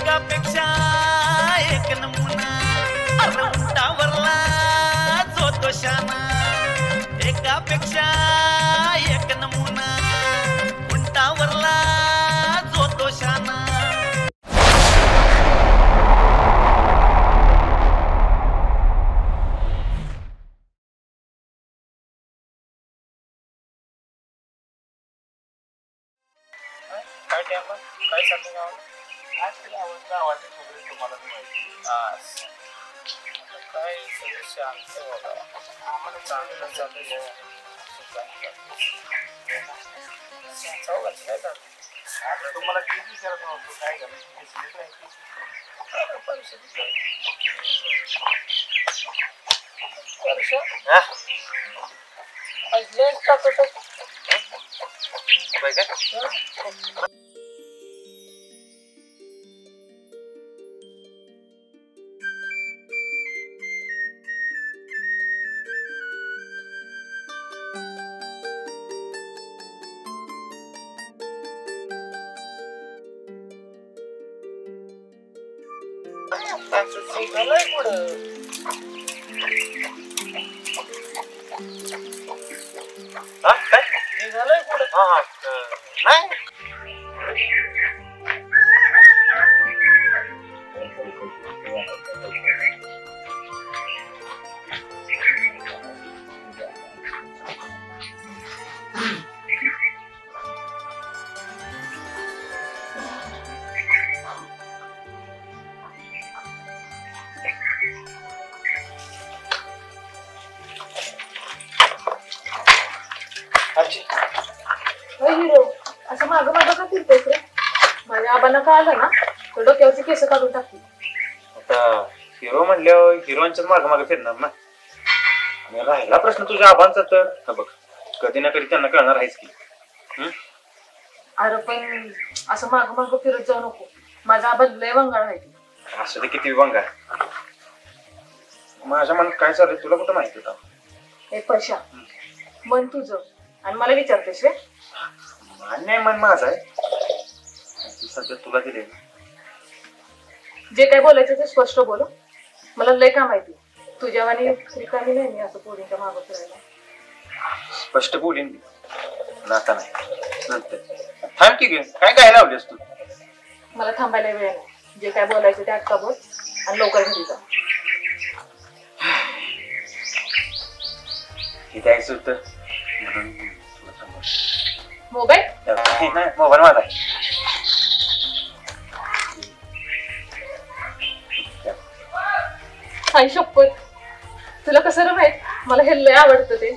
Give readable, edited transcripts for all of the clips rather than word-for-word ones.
एकापेक्षा एक नमुना अरे उंटावरला जो तो शाना एकापेक्षा एक नमुना उंटावरला जो तो शाना काय टाइम काय सांगतो आज तरी आवडता आवाज वगैरे तुम्हाला माहिती काय सगळं शांत होता आम्हाला चांगलं चालू काय चालू तुम्हाला किती विचारत नव्हतं काय झालं निघालंय पुढं काय निघालंय पुढं नाही हिरो असं मागं मागं का फिरतोस रे? माझ्या आबांना कळालं ना तर डोक्यावरची केस काढून टाकली. आता हिरो म्हणल्यावर हिरोच्या माग मागे फिरणार ना. आणि राहिला प्रश्न तुझ्या आबांचा तर बघ कधी ना कधी त्यांना कळणार आहेच की. अरे पण असं मागं मागं फिरत जाऊ नको. माझा आबा लय वंगाळ आहे. असं ते किती विभांगा माझ्या मनात काय चाललंय तुला कुठं माहिती होता? हे पशा मन तुझं आणि मला विचारतेस रे? मान्य मन माझं आहे सध्या तुला दिले. जे काय बोलायचं ते स्पष्ट बोल. मला लय का माहिती तुझ्या आणि रिकामी नाही मी असं पोरींच्या मागं फिरायला. स्पष्ट बोलीन आता नाही नंतर थांब की गे काय काय लावलेस तू? मला थांबायला वेळ नाही. जे काय बोलायचं ते आत्ता बोल आणि लवकर घरी जा. हे द्यायचं होतं म्हणून तुला थांबव. मोबाईल नाही मोबाईल माझा आहे. आई शपथ तुला कसं रे माहित मला हे लय आवडतं ते.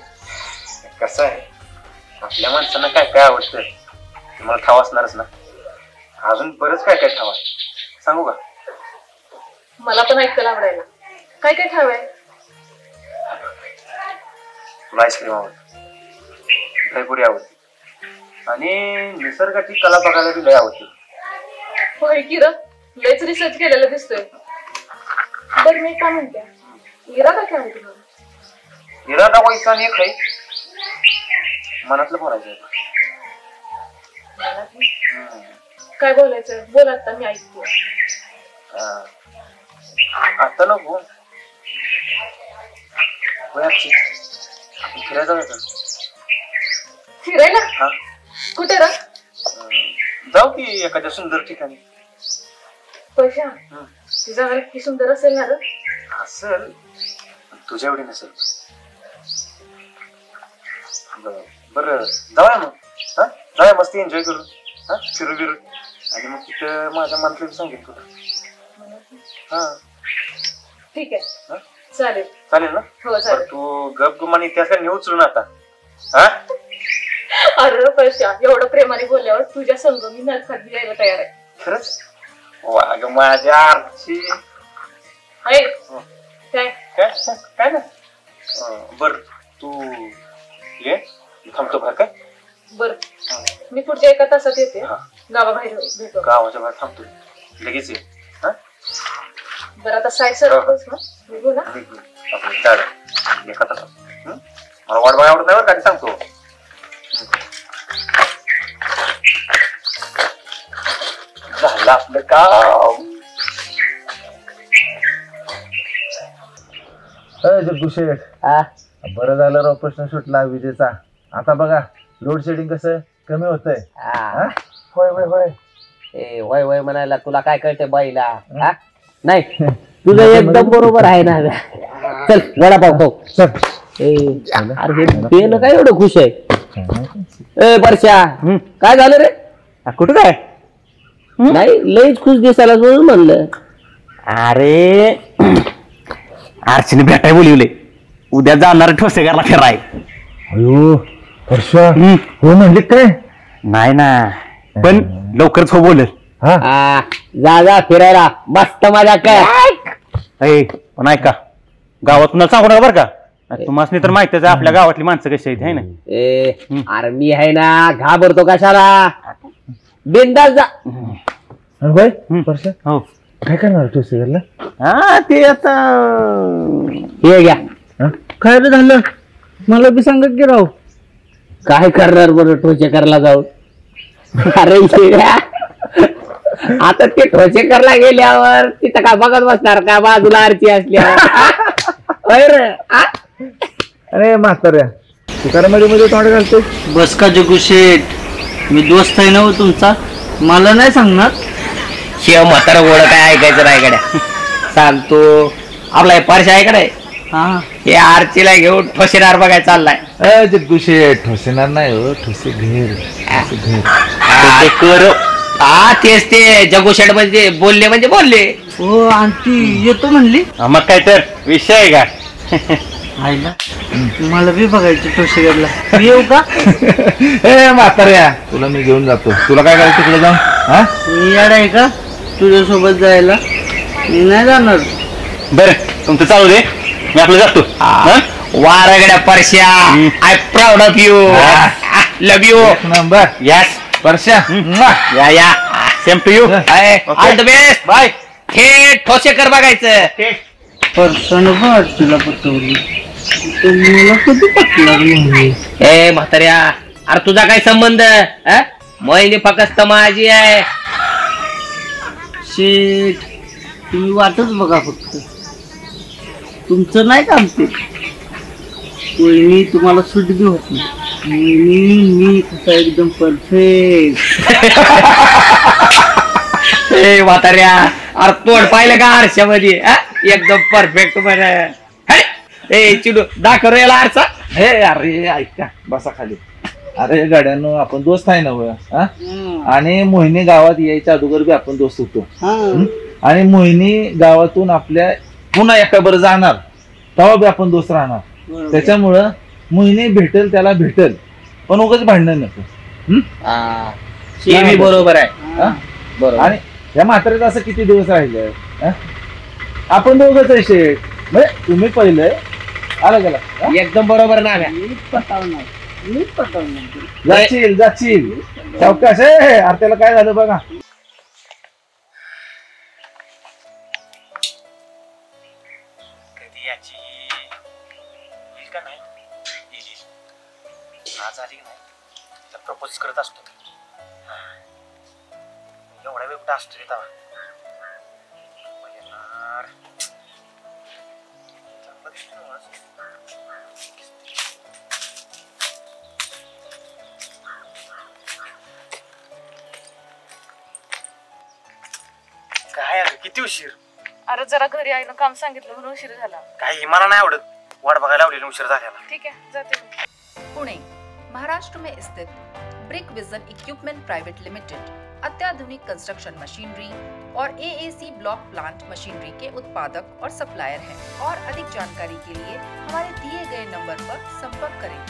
कसं आहे आपल्या माणसांना काय काय आवडतं ते मला ठाव असणारच ना. अजून बरंच काय काय ठाव आहे सांगू का? मला पण ऐकायला आवडायला. काय काय ठाव आहे? तुला आईस्क्रीम आवडते दहीपुरी आवडते आणि निसर्गाची कला बघायला बी लय आवडते. होय की र लयच रिसर्च केलेला दिसतोय. तर मी काय म्हणते इरादा काय आहे तुम्हाला? इरादा व्हायचा आणि एक आहे मनातलं बोलायचं आहे. काय बोलायचं बोल आता मी ऐकतो. आता नको फिरायला जायचं. फिरायला? हा कुठे र? जाऊ की एखाद्या सुंदर ठिकाणी. पैशा तुझा घर किती सुंदर असेल ना र? असेल तुझ्या एवढी नसेल. बरं जाऊया मग. हा जाऊया मस्त एन्जॉय करू. हा फिरू बिरू आणि मग तिथं माझ्या मनातलं सांगेल तुला. हा ठीक आहे चालेल. चालेल ना? हो चालेल. तू गप गुमानी इतिहास काय नेऊ उचलून आता. हा अरे पैशा एवढं प्रेमाने बोलल्यावर तुझ्या संग मी नरखात यायला तयार आहे. खरंच वाग माझ्या आरची. काय काय काय ना बर तू ये थांबतो बाहेर काय. बर मी पुढच्या एका तासात येते. गावाबाहेर भेटू. गावाच्या बाहेर थांबतो लगेच ये. बरं आता साई सर निघू ना. एका तासात मला वाट बघा आवडत नाही बरं का सांगतो. झालं आपलं काम. जग्गू शेठ हा बरं झालं राव प्रश्न सुटला विजेचा. आता बघा लोड शेडिंग कसं कमी होतंय. हा. होय होय होय. ए वय वय म्हणायला तुला काय कळतंय बाईला हा? नाही तुझं एकदम बरोबर आहे ना. चल वडापाव खाऊ. ए अरे हे पेन काय एवढं खुश आहे. ए परश्या काय झालं रे. कुठं काय नाही लईच खुश दिसायला म्हणून म्हणलं. अरे आरशीने भेटाय बोलिवले उद्या जाणार ठोसेकरला फिराय. अयो परश्या हो म्हणले काय. नाही ना पण लवकरच हो बोलेल. हा जा जा फिरायला मस्त मजा काय. पण ऐका गावात तुला सांगू नका बरं का. तुम्हाला तर माहितीच आहे आपल्या गावातली माणसं कशी आहेत है ना. ए अरे मी आहे ना घाबरतो कशाला. बिंदास जा. होय परश्या हो काय करणार ठोसेकरला. हा ते आता हे घ्या. काय रे झालं मला बी सांगत की राव. काय करणार बरं ठोसेकरला जाऊन. अरे शेड्या, आता ते ठोसेकरला गेल्यावर तिथं काय बघत बसणार का बाजूला आरती असल्यावर. अरे म्हाताऱ्या तुकारामध्ये मध्ये तोंड घालतोय. बस का जगू शेठ मी दोस्त आहे ना हो तुमचा मला नाही सांगणार. शिव म्हातारा गोळा काय ऐकायचं नाही गड्या. सांगतो आपला परशा आहे का नाही हे आरतीला घेऊन ठोसेनार बघायला चाललाय. जग्गू शेठ ठोसेनार नाही हो ठोसे घेर. हा तेच ते जगोशेड म्हणजे बोलले. हो आंटी येतो म्हणली. मग काय तर विषय आहे का. आईला मला बी बघायचं ठोसेकरला मी येऊ का. ए म्हाताऱ्या तुला मी घेऊन जातो. तुला काय करायचं तिकडे जाऊन. हा मी याड आहे का तुझ्यासोबत जायला. मी नाही जाणार. बरं तुमचं चालू दे मी आपलं जातो. वारगड्या Parshya I proud of you. Love you. Number yes Parshya या same to you. All the best. Bye. थेट ठोसेकर बघायचं. परसानं बघ तुला पटवली मला कधी पटणार नाही. ए म्हाताऱ्या अरे तुझा काय संबंध. मोहिनी फक्त माझी आहे. शेठ तुम्ही वाटच बघा फक्त तुमचं नाही काम ते. मी तुम्हाला सूट बी होत नाही. मी तसा एकदम परफेक्ट. ए म्हाताऱ्या अरे तोड पाहिलं का आरशामध्ये एकदम परफेक्ट म्हणे. ए चिडू दाखव रे याला आरसा. हे अरे ऐका बसा खाली. अरे गाड्यानो आपण दोस्त आहे ना होय. आणि मोहिनी गावात यायच्या अगोदर बी आपण दोस्त होतो. आणि मोहिनी गावातून आपल्या पुन्हा एकाबरोबर जाणार तेव्हा बी आपण दोस्त राहणार. त्याच्यामुळं मोहिनी भेटेल त्याला भेटेल पण उगाच भांडण नको. हे बी बरोबर आहे. बरोबर. आणि या म्हाताऱ्यात असं किती दिवस राहिले. आपण दोघंच आहे शेठ म्हणजे तुम्ही पहिले आलं गेला. एकदम बरोबर ना. मी पटवणार जाशील चौकश आहे. अरे त्याला काय झालं बघा. कधी याची येईल का नाही. आज आली की नाही तिला प्रपोज करत असतो. एवढा वेळ कुठं असतो रे तेव्हा. काय अगं किती उशीर. अरे जरा घरी आईनं काम सांगितलं म्हणून उशीर झाला. काही मला नाही आवडत वाट बघायला लावलेली उशीर झालेला. ठीक आहे जाते मी. पुणे महाराष्ट्र में स्थित brick vision equipment private limited अत्याधुनिक कंस्ट्रक्शन मशीनरी और एएसी ब्लॉक प्लांट मशीनरी के उत्पादक और सप्लायर हैं और अधिक जानकारी के लिए हमारे दिए गए नंबर पर संपर्क करें.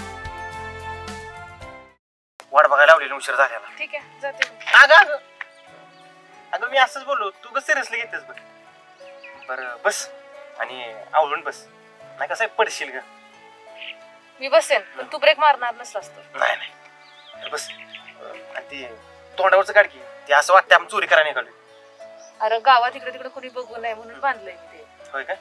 वाट बघायला लावलेली उशीर झालेला. ठीक आहे जाते मी. अगं मी असंच बोललो तू कसं सिरियसली घेतेस बघ. बरं बस आणि आवडून बस नाही कसं पडशील ग. मी बसेन पण तू ब्रेक मारणार नसलास तर. नाही नाही बस. आणि ते तोंडावरचं काढ की ते असं वाटतं आपण चोरी करायला निघालो. अरे गावात इकडे तिकडे कोणी बघू नये म्हणून बांधलंय मी ते. होय काय.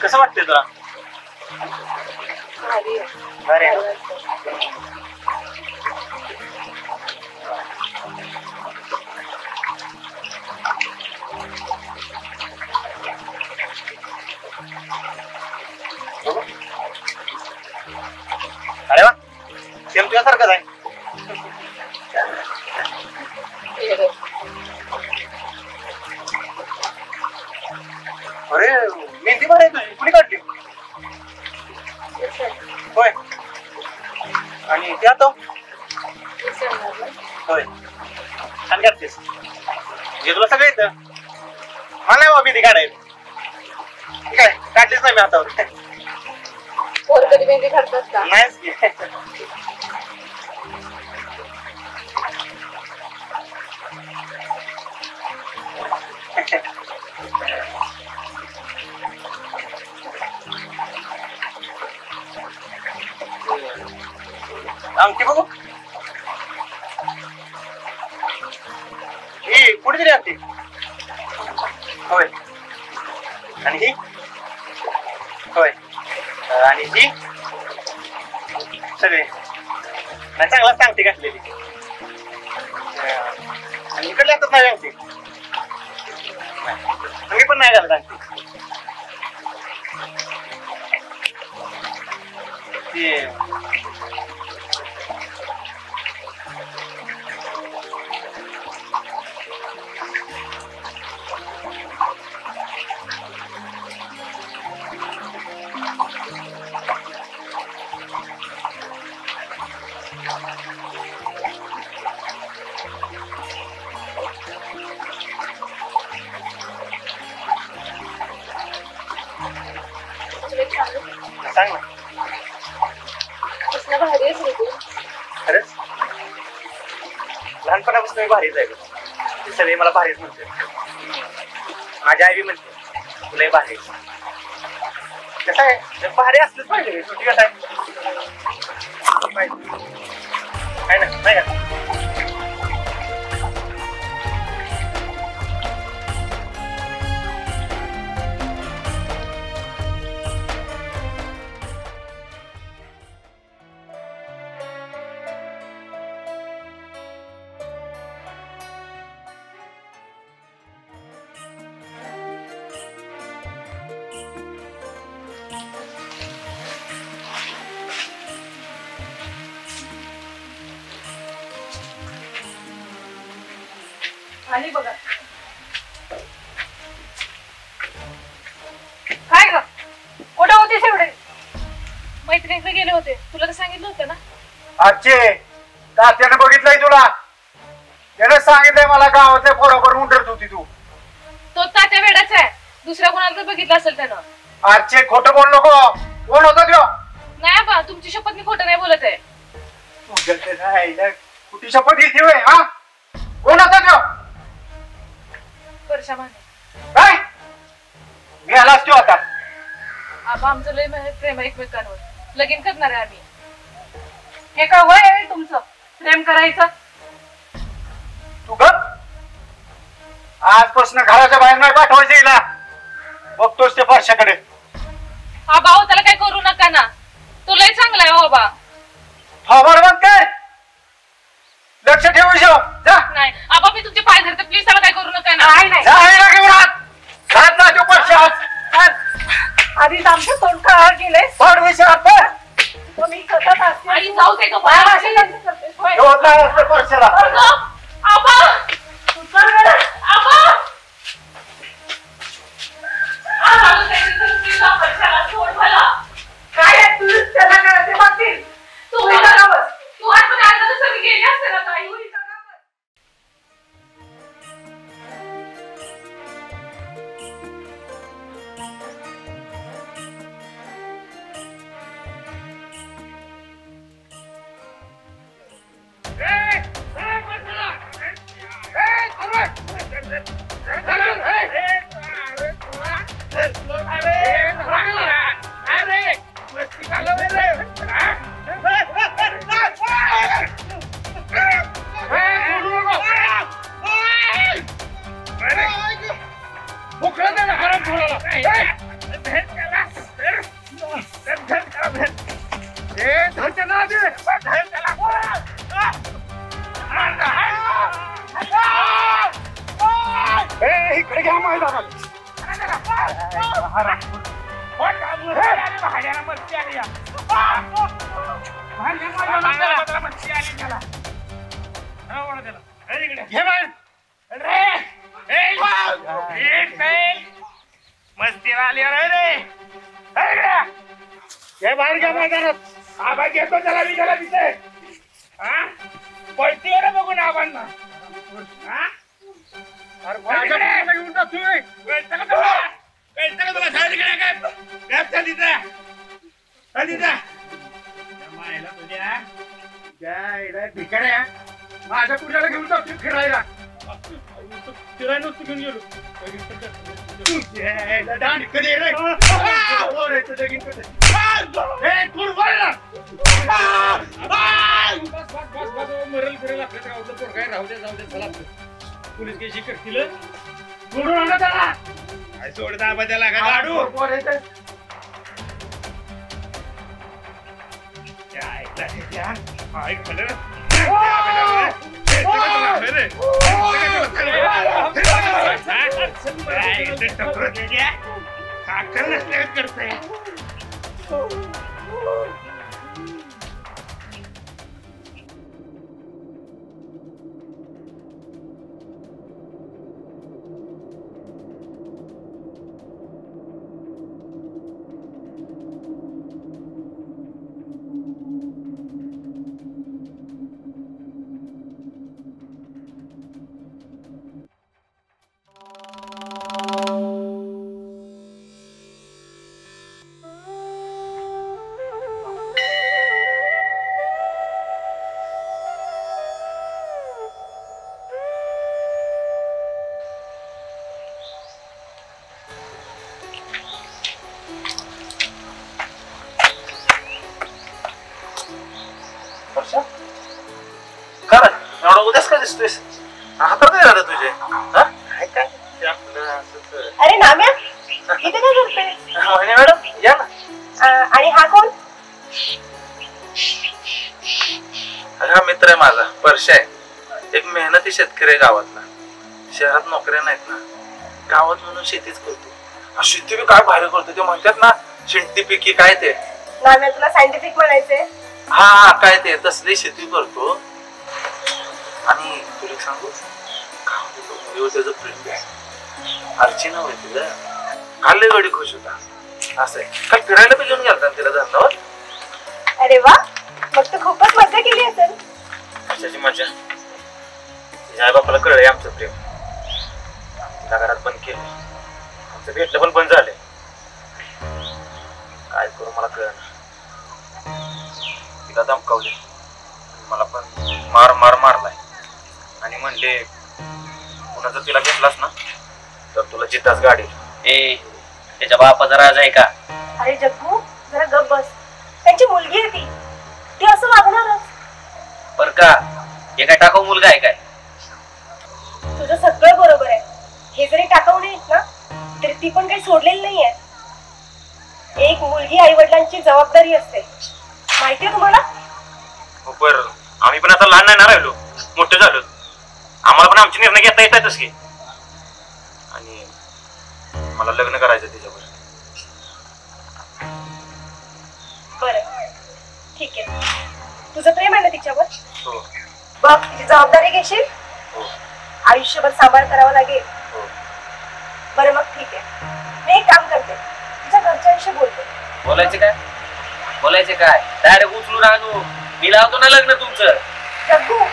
कसं वाटतंय तुला? भारी आहे. बरं आहे. अरे वा, सेम तुझ्यासारखंच आहे. अरे मेहंदी बरं आहे तुझी, कुणी काढली? होय. आणि त्या तो होय, छान काढतेस. म्हणजे तुला सगळं येतं. मला नाही बाबा मेहंदी काढायला. ठीक आहे, काढलीच नाही मी हातावर. पोर कधी मेहंदी काढतात का? नाहीच की. अंगठी बघू. ही कुठे दिली अंगठी? होय. आणि ही होय. आणि ही सगळे नाही, चांगलाच अंगठी घातलेली. आणि इकडे हातात नाही अंगठी. मी पण नाही घालत अंगठी. सांग ना. कसलं भारी आहेस रे तू. खरंच लहानपणापासून मी भारीच आहे. ते सगळे मला भारीच म्हणते. माझी आई बी म्हणते तुलाही भारी. कसं आहे, भारी असलंच पाहिजे. छोटी कसं आहे ना, नाही का? आली बघा. काय ग, कुठं होतेस एवढे? मैत्रिणीकडे गेले होते, तुला तर सांगितलं होतं ना. आजचे तात्याने बघितलंय तुला. त्याने सांगितलंय मला गावातल्या पोराबर उंडरत होती तू. तो तात्या वेडाच आहे. दुसऱ्या कोणाला तर बघितलं असेल त्यानं. आजचे खोटं बोल नको. कोण होता त्यो? नाही बा, तुमची शपथ मी खोटं नाही बोलत आहे. कुठे शपथ घेतली होय? हा, कोण होता त्यो? वर्षा माने. काय मी आलाच त्यो आता. आबा आमचं लय प्रेम आहे एकमेकांवर. लगीन करणार आहे आम्ही. हे काय वय आहे तुमचं प्रेम करायचं? तू गप. आजपासून घराच्या बाहेर नाही पाठवायचं हिला. बघतोस ते परशाकडे. आबा हो, त्याला काय करू नका ना. तो लय चांगला आहे बाबा. हा बरोबर कर. लक्ष ठेवू जा. नाही आबा, मी तुमचे पाय धरते, प्लीज त्याला काय करू नका ना. आधीच आमचं तोंड काळ गेले. मी सतत असते. आई जाऊ दे गं, बाहेर असेल असं करतेस होय. आबा आबा काय तू त्याला करायचे बाबतीत तू आतमध्ये आलं तर सगळी गेली असते ना ताई. इकडे घ्या मैदानात मस्तीला आली रे हे बाहेर घ्या मैदानात आबा घेतो त्याला विचारा तिथे पळती रे बघून आबांना घेऊन टाकतोय माझ्या कुठल्याला घेऊन जातो फिरायला फिरायला नुसतं घेऊन गेलो मरल फिरेल आपल्या गावचं पोर काय राहू दे जाऊ दे चला पोलीस केशी करतील सोडून आणा त्याला काय सोडता बदला का गाडू करते उद्याच का दिसतोय हातात काय झालं तुझे अरे नाम्या इथे काय करतोय म्हणे मॅडम या ना आणि हा कोण हा मित्र आहे माझा परशा आहे एक मेहनती शेतकरी आहे गावातला शहरात नोकऱ्या नाहीत ना गावात म्हणून शेतीच करतो शेती बी काय भारी करतो ते म्हणतात ना शिंटी पिकी काय ते नाम्या तुला सायंटिफिक म्हणायचंय हा काय ते तसली शेती करतो आणि तुला सांगू त्याचं प्रेम आहे अर्चना होय तुझं काल लय गडी खुश होता असं आहे काल फिरायला बी घेऊन गेलता तिला धंदावर अरे वा मग तू खूपच मजा केली असेल कशाची मजा आई बापाला कळलंय आमचं प्रेम तिला घरात बंद केलं आमचं भेटलं पण बंद झालंय काय करू मला कळलं तिला धमकावले मला पण मारलाय आणि म्हणले पुन्हा जर तिला घेतलास ना तर तुला जिताच गाडी ए त्याच्या बापाचा राज आहे का अरे जग्गू जरा गप बस त्यांची मुलगी आहे ती असं वागणारच बर का हे काय टाकाऊ मुलगा आहे काय तुझं सगळं बरोबर आहे हे जरी टाकाऊ नाहीत ना तरी ती पण काही सोडलेली नाहीये एक मुलगी आई वडिलांची जबाबदारी असते माहितीये तुम्हाला बर आम्ही पण आता लहान नाही ना राहिलो मोठे झालो आम्हाला पण आमचे निर्णय घेता येतातच की आणि मला लग्न करायचं तिच्यावर बरं ठीक आहे तुझं प्रेम आहे ना तिच्यावर हो बघ तिची जबाबदारी घेशील हो आयुष्यभर सांभाळ करावा लागेल हो बरं मग ठीक आहे मी एक काम करते तुझ्या घरच्यांशी बोलते बोलायचे काय डायरेक्ट उचलून आणू मी लावतो ना लग्न तुमचं जग्गू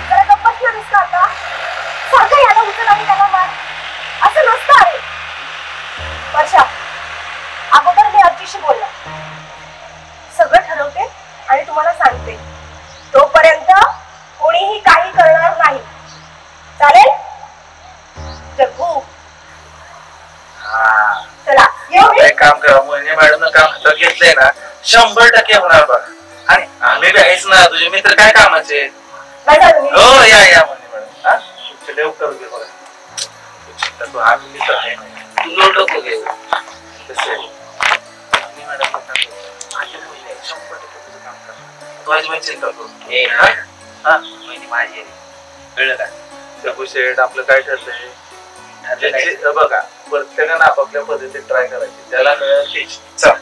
जरा गप्पच ना दिसतं आता सारखं याला उचल आणि त्याला मार असं नसतं आहे वर्षा अगोदर मी अर्चीशी बोलणार सगळं ठरवते आणि तुम्हाला सांगते तोपर्यंत कोणीही काही करणार नाही चालेल जग्गू चला येऊ काम करा मोहिनी मॅडम काम हातात घेतलंय ना 100% होणार बघ आणि आम्ही बी आहेच ना तुझे मित्र काय कामाचे हो या मोहिनी मॅडम हा तुमचे लेव करू दे बघा तू हा मित्र आहे ना तू लोट घे तसे मॅडम 100% तुझं काम कर. तू अजिबात चिंता करू नको. ए हा? हा? वहिनी माझी आहे. कळलं का? शंभू शेठ आपलं काय ठरलंय बघा प्रत्येकानं आपापल्या पद्धतीने ट्राय करायची त्याला मिळेल तेच. चल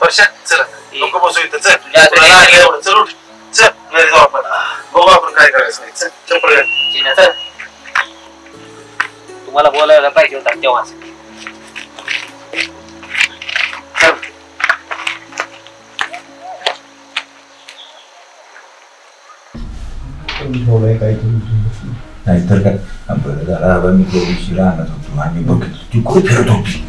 वर्षा चल नको बसू इथं चल तुला लागलं एवढं. चल उठ चल घरी जाऊ आपण बघू आपण काय करायचं चल चप्पल घाल. चिन्या, चल. तुम्हाला बोलायला पाहिजे होता तेव्हाच. चल. नाहीतर काय बरं झालं आबा मी त्या दिवशी राहणार होतो आणि बघितलं ती खूप फिरत होती.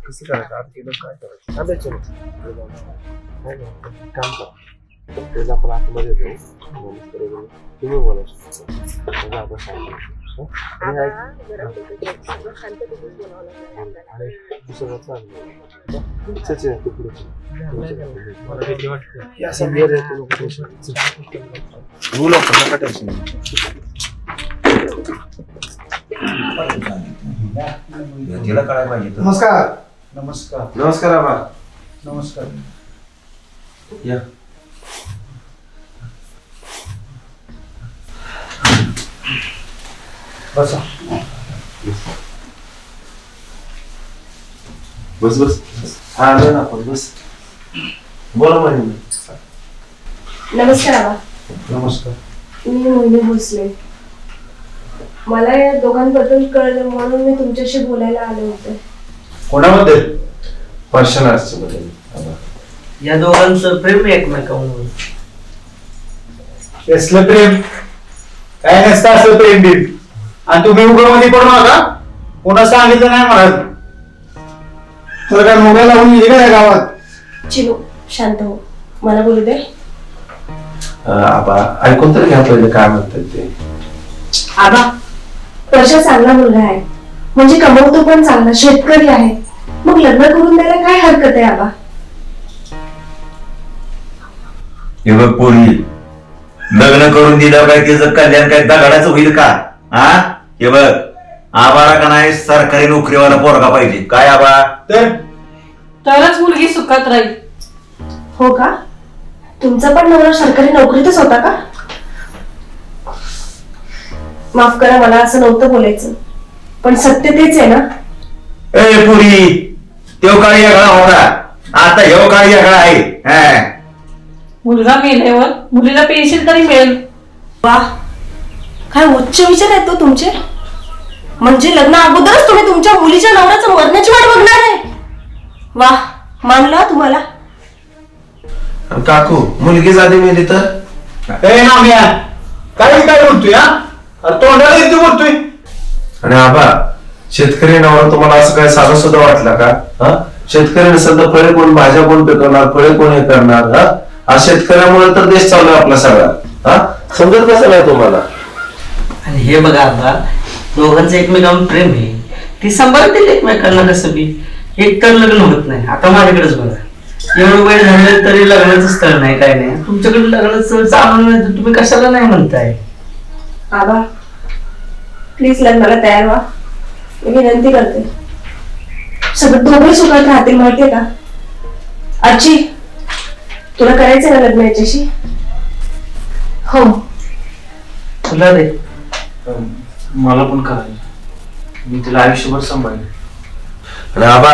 कसं करायचं आता केलं काय करायचं अभ्यास चलो काम करा त्याला आपण आतमध्ये जाऊ तुम्ही बोला आता सांगतो आणि दुसरं चाललं मला भीती वाटते असं वेळ येतो बोला पण नका टेन्शन तिला कळायला पाहिजे. नमस्कार. नमस्कार. नमस्कार आबा. नमस्कार. या बसा. बस बस हा आलो ना आपण बस बोला म्हणे. नमस्कार आबा. नमस्कार. मी मोहिनी भोसले. मला या दोघांबद्दल कळलं म्हणून मी तुमच्याशी बोलायला आले होते. कोणाबद्दल? पर्सनल्सच्या बद्दल. या दोघांचं प्रेम आहे एकमेकांवर. कसलं प्रेम? काय नसतं असं प्रेम बिम. आणि तुम्ही उघडमध्ये पडू नका. कोणा सांगितलं नाही मला तर काय मोबाईल लावून गेली का गावात? चिनू शांत हो, मला बोलू दे. आबा ऐकून तर घ्या पहिले काय म्हणतात ते. आबा वर्षा चांगला मुलगा आहे, म्हणजे कमवतो पण चांगला, शेतकरी आहे. मग लग्न करून द्यायला काय हरकत आहे आबा? हे बघ पोरी लग्न करून दिलं काय त्याचं कल्याण काय दगडाचं होईल का? हा हे बघ आबाला का नाही सरकारी नोकरीवाला पोरगा पाहिजे. काय आबा? तरच मुलगी सुखात राहील. हो का? तुमचा पण नवरा सरकारी नोकरीतच होता का? माफ करा, मला असं नव्हतं बोलायचं, पण सत्य तेच आहे ना. ए पुरी तो काळी वेगळा होता, आता ह्यो काळी वेगळा आहे. मुलगा मेल्यावर मुलीला पेन्शन तरी मिळेल. वा, काय उच्च विचार आहेत तो तुमचे. म्हणजे लग्न अगोदरच तुम्ही तुमच्या मुलीच्या नवऱ्याचं मरण्याची वाट बघणार आहे. वा, मानला तुम्हाला. काकू मुलगी आधी मेली तर काय काय बोलतोय? तोंडाला येते बोलतोय. आणि आबा शेतकरी नवरा तुम्हाला असं काय साधा सुद्धा वाटला का? हा शेतकरी नसेल तर फळे कोण भाज्या कोण पिकवणार, फळे कोण हे करणार? हा शेतकऱ्यामुळे तर देश चालू आहे आपला सगळा. हा समजत कसं नाही तुम्हाला? आणि हे बघा आता दोघांचं एकमेकांवर प्रेम आहे, ती सांभाळतील एकमेकांना. कसं बी एक तर लग्न होत नाही. आता माझ्याकडेच बघा, एवढं वेळ झालं तरी लग्नाचं स्थळ नाही, काय नाही. तुमच्याकडे लग्नाचं स्थळ चालू नाही तर तुम्ही कशाला नाही म्हणताय? आबा प्लीज लग्नाला तयार व्हा, मी विनंती करते. सगळं दोघे सुखात राहतील, माहितीये का? आजी तुला करायचंय ना लग्न याच्याशी? हो. तुला रे मला पण करायचं, मी तिला आयुष्यभर सांभाळले. आणि आबा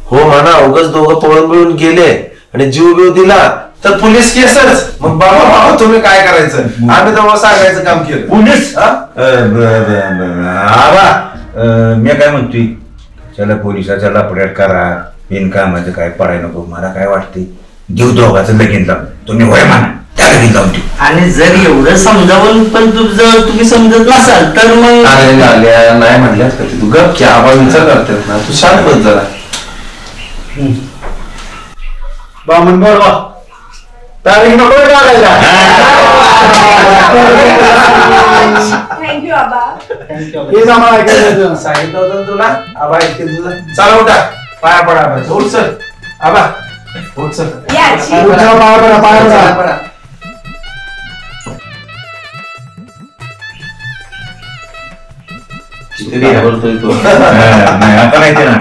हो म्हणा, उगाच दोघं पळून मिळून गेले आणि जीव बिव दिला तर पोलीस केसच. मग बाबा तुम्ही काय करायचं? आम्ही तेव्हा सांगायचं काम केलं. पोलीस आबा मी काय म्हणतोय, त्याला पोलिसाच्या लपड्यात करा, बिनकामाचं काय पडाय नको. मला काय वाटते देव दोघाचं लगीन लावून तुम्ही वय म्हणा त्या लगीन लावून देऊ. आणि जर एवढं समजावून पण तुम्ही समजत नसाल तर मग अरे आल्या नाही म्हणल्यात का तू गप की आबा विचार करतात ना, तू शांत बस जरा. बामण बोलवा, तारीख नको टाकायला. थँक्यू बाबा. हेच आम्हाला ऐकायचं सांगितलं होतं ना तुला आबा ऐकते तुझं. चला उठा पाया पडा आबा. उठ चल आबा उठ चल. पाया पडा. बोलतोय तो. नाही आता नाही ते ना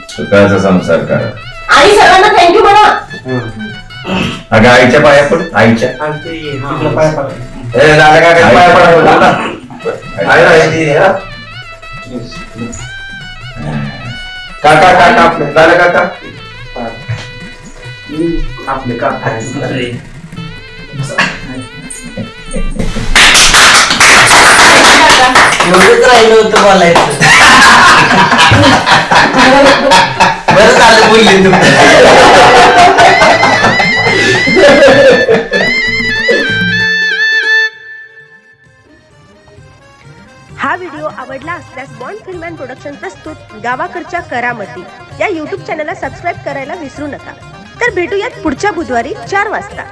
सुखाचा संसार करा. आणि सगळ्यांना थँक्यू म्हणा. अगं आईच्या पाया पड. आईच्या पाया पडा. झालं का काय पाया पडा बोला ना. आई राहिली हा. काका काका आपले झालं काका आपले काका एवढंच राहिलं होतं बोलायचं. बरं झालं बोलले तुम्ही. हा व्हिडिओ आवडला असल्यास बॉन्ड फिल्म अँड प्रोडक्शन प्रस्तुत गावाकडच्या करामती या युट्यूब चॅनलला सबस्क्राईब करायला विसरू नका. तर भेटूयात पुढच्या बुधवारी 4 वाजता.